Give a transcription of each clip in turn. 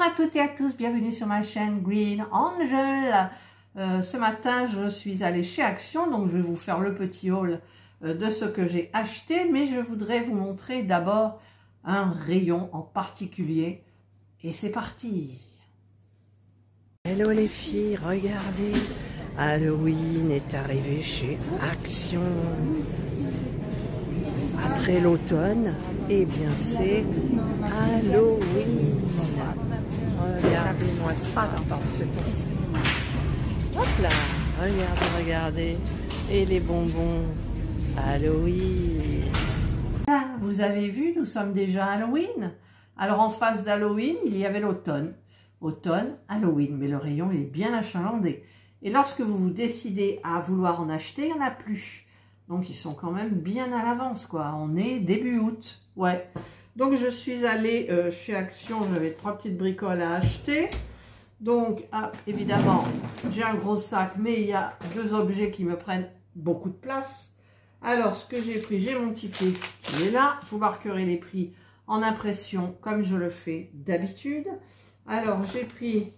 à toutes et à tous, bienvenue sur ma chaîne Green Angel. Ce matin, je suis allée chez Action, donc je vais vous faire le petit haul de ce que j'ai acheté, mais je voudrais vous montrer d'abord un rayon en particulier. Et c'est parti! Hello les filles, regardez, Halloween est arrivé chez Action. Après l'automne, eh bien c'est Halloween. Regardez-moi ça. C'est bon. Hop là, regardez. Et les bonbons Halloween. Ah, vous avez vu, nous sommes déjà Halloween. Alors en face d'Halloween, il y avait l'automne. Automne, Halloween, mais le rayon il est bien achalandé. Et lorsque vous vous décidez à vouloir en acheter, il n'y en a plus. Donc ils sont quand même bien à l'avance, quoi. On est début août, ouais. Donc je suis allée chez Action, j'avais 3 petites bricoles à acheter. Donc évidemment, j'ai un gros sac, mais il y a 2 objets qui me prennent beaucoup de place. Alors ce que j'ai pris, j'ai mon ticket qui est là. Je vous marquerai les prix en impression comme je le fais d'habitude. Alors j'ai pris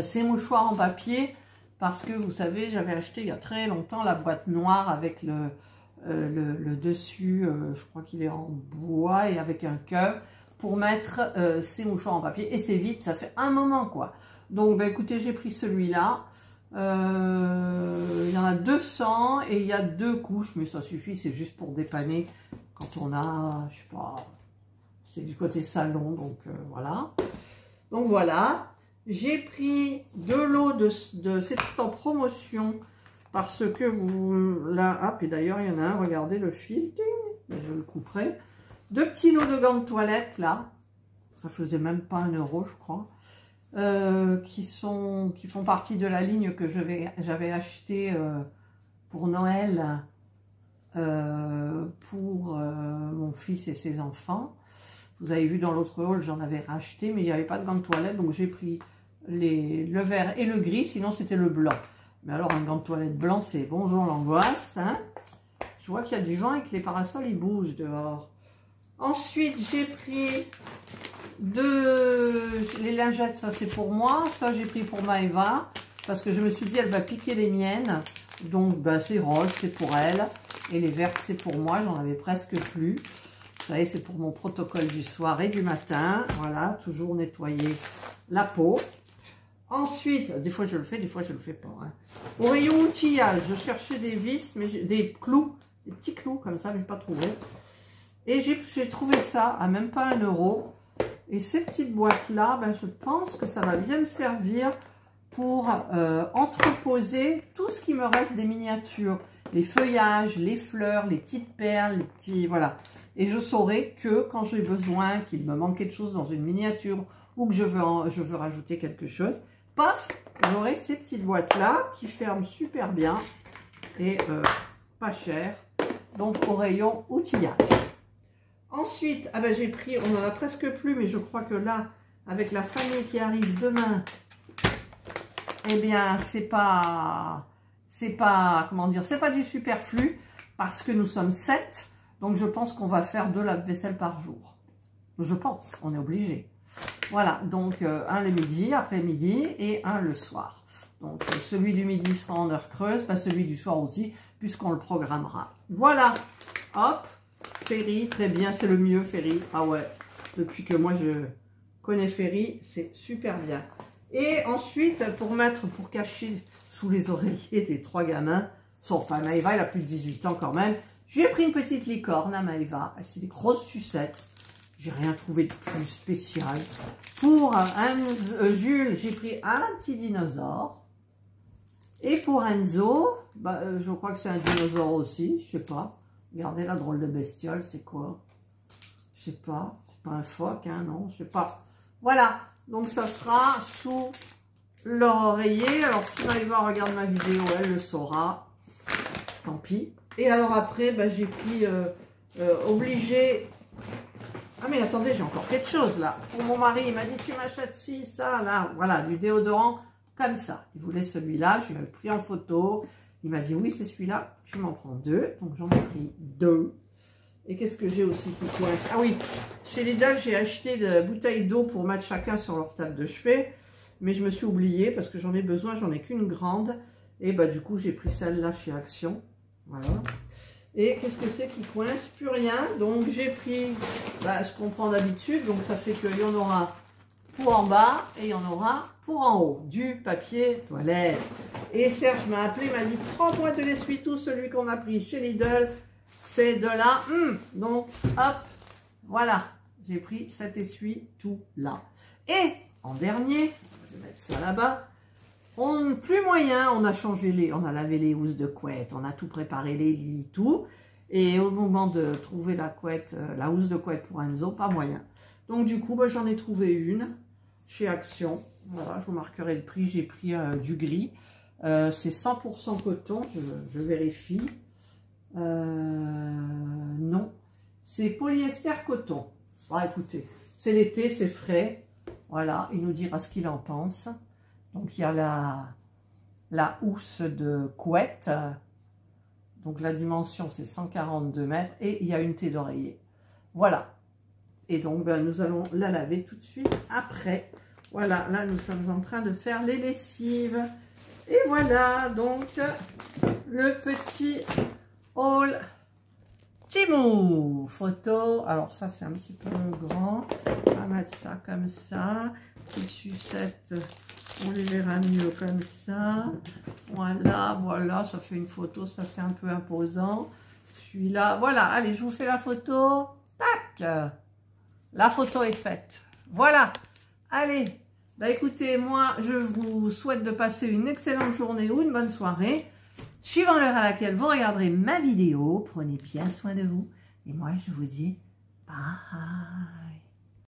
ces mouchoirs en papier parce que vous savez, j'avais acheté il y a très longtemps la boîte noire avec le dessus, je crois qu'il est en bois et avec un cœur pour mettre ces mouchoirs en papier. Et c'est vite, ça fait un moment quoi. Donc bah, écoutez, j'ai pris celui-là. Il y en a 200 et il y a 2 couches, mais ça suffit, c'est juste pour dépanner quand on a, je sais pas, c'est du côté salon, donc voilà. Donc voilà. J'ai pris 2 lots de c'est en promotion parce que vous là, hop, et d'ailleurs il y en a un, regardez le fil, je le couperai. 2 petits lots de gants de toilette là, ça faisait même pas 1 euro je crois, qui font partie de la ligne que j'avais acheté pour Noël pour mon fils et ses enfants. Vous avez vu dans l'autre haul, j'en avais racheté, mais il n'y avait pas de gants de toilette, donc j'ai pris le vert et le gris, sinon c'était le blanc. Mais alors un gant de toilette blanc, c'est bonjour l'angoisse. Hein, je vois qu'il y a du vent et que les parasols, ils bougent dehors. Ensuite, j'ai pris les lingettes, ça c'est pour moi. Ça, j'ai pris pour Maëva, parce que je me suis dit, elle va piquer les miennes. Donc, bah, c'est rose, c'est pour elle. Et les vertes, c'est pour moi, j'en avais presque plus. Vous savez, c'est pour mon protocole du soir et du matin. Voilà, toujours nettoyer la peau. Ensuite, des fois je le fais, des fois je le fais pas. Hein. Au rayon outillage, je cherchais des vis, mais des clous, des petits clous comme ça, mais je n'ai pas trouvé. Et j'ai trouvé ça à même pas 1 euro. Et ces petites boîtes-là, ben, je pense que ça va bien me servir pour entreposer tout ce qui me reste des miniatures. Les feuillages, les fleurs, les petites perles, les petits... Voilà. Et je saurai que quand j'ai besoin, qu'il me manque quelque chose dans une miniature ou que je veux rajouter quelque chose, paf, j'aurai ces petites boîtes-là qui ferment super bien et pas cher. Donc au rayon outillage. Ensuite, ah ben, j'ai pris, on en a presque plus, mais je crois que là, avec la famille qui arrive demain, eh bien, c'est pas, comment dire, c'est pas du superflu parce que nous sommes 7. Donc, je pense qu'on va faire 2 lave-vaisselle par jour. Je pense, on est obligé. Voilà, donc un le midi, après-midi, et un le soir. Donc, celui du midi sera en heure creuse, bah, celui du soir aussi, puisqu'on le programmera. Voilà, hop, Ferry, très bien, c'est le mieux, Ferry. Ah ouais, depuis que moi je connais Ferry, c'est super bien. Et ensuite, pour cacher sous les oreillers des 3 gamins, enfin, Maëva, elle a plus de 18 ans quand même. J'ai pris une petite licorne à Maëva. C'est des grosses sucettes. J'ai rien trouvé de plus spécial. Pour Jules, j'ai pris un petit dinosaure. Et pour Enzo, bah, je crois que c'est un dinosaure aussi. Je sais pas. Regardez la drôle de bestiole, c'est quoi? Je sais pas. C'est pas un phoque, hein, non? Je sais pas. Voilà. Donc ça sera sous leur oreiller. Alors si Maëva regarde ma vidéo, elle le saura. Tant pis. Et alors après, bah, j'ai pris obligé. Ah mais attendez, j'ai encore quelque chose là. Pour mon mari, il m'a dit tu m'achètes ci, ça, là. Voilà, du déodorant comme ça. Il voulait celui-là, je l'ai pris en photo. Il m'a dit oui, c'est celui-là, tu m'en prends 2. Donc j'en ai pris 2. Et qu'est-ce que j'ai aussi qui coince? Ah oui, chez Lidl, j'ai acheté des bouteilles d'eau pour mettre chacun sur leur table de chevet. Mais je me suis oubliée parce que j'en ai besoin, j'en ai qu'une grande. Et bah du coup, j'ai pris celle-là chez Action. Voilà. Et qu'est-ce que c'est qui coince? Plus rien. Donc j'ai pris ce qu'on prend d'habitude. Donc ça fait qu'il y en aura pour en bas et il y en aura pour en haut. Du papier toilette. Et Serge m'a appelé, m'a dit prends-moi de l'essuie-tout, celui qu'on a pris chez Lidl. C'est de là. Donc hop, voilà. J'ai pris cet essuie-tout là. Et en dernier, je vais mettre ça là-bas. Plus moyen, on a changé on a lavé les housses de couette, on a tout préparé, les lits, tout. Et au moment de trouver la couette, la housse de couette pour Enzo, pas moyen. Donc du coup, j'en ai trouvé une chez Action. Voilà, je vous marquerai le prix, j'ai pris du gris. C'est 100% coton, je vérifie. Non, c'est polyester coton. Bon, écoutez, c'est l'été, c'est frais. Voilà, il nous dira ce qu'il en pense. Donc, il y a la housse de couette. Donc, la dimension, c'est 142 mètres. Et il y a une thé d'oreiller. Voilà. Et donc, nous allons la laver tout de suite après. Voilà, là, nous sommes en train de faire les lessives. Et voilà, donc, le petit haul Temu. Photo. Alors, ça, c'est un petit peu grand. On va mettre ça comme ça. Petite sucette. On les verra mieux comme ça. Voilà, voilà, ça fait une photo, ça c'est un peu imposant. Celui-là, voilà, allez, je vous fais la photo. Tac! La photo est faite. Voilà. Allez, écoutez, moi, je vous souhaite de passer une excellente journée ou une bonne soirée. Suivant l'heure à laquelle vous regarderez ma vidéo, prenez bien soin de vous. Et moi, je vous dis bye.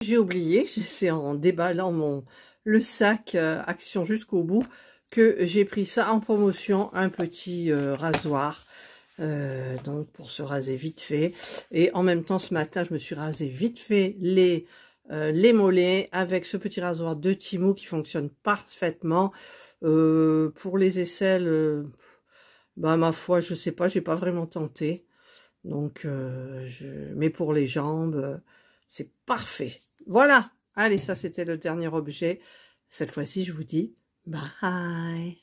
J'ai oublié, c'est en déballant le sac Action jusqu'au bout que j'ai pris ça en promotion, un petit rasoir, donc pour se raser vite fait. Et en même temps, ce matin, je me suis rasé vite fait les mollets avec ce petit rasoir de Temu qui fonctionne parfaitement. Pour les aisselles, ma foi, je sais pas, j'ai pas vraiment tenté. Donc, mais pour les jambes, c'est parfait. Voilà. Allez, ça c'était le dernier objet. Cette fois-ci, je vous dis bye.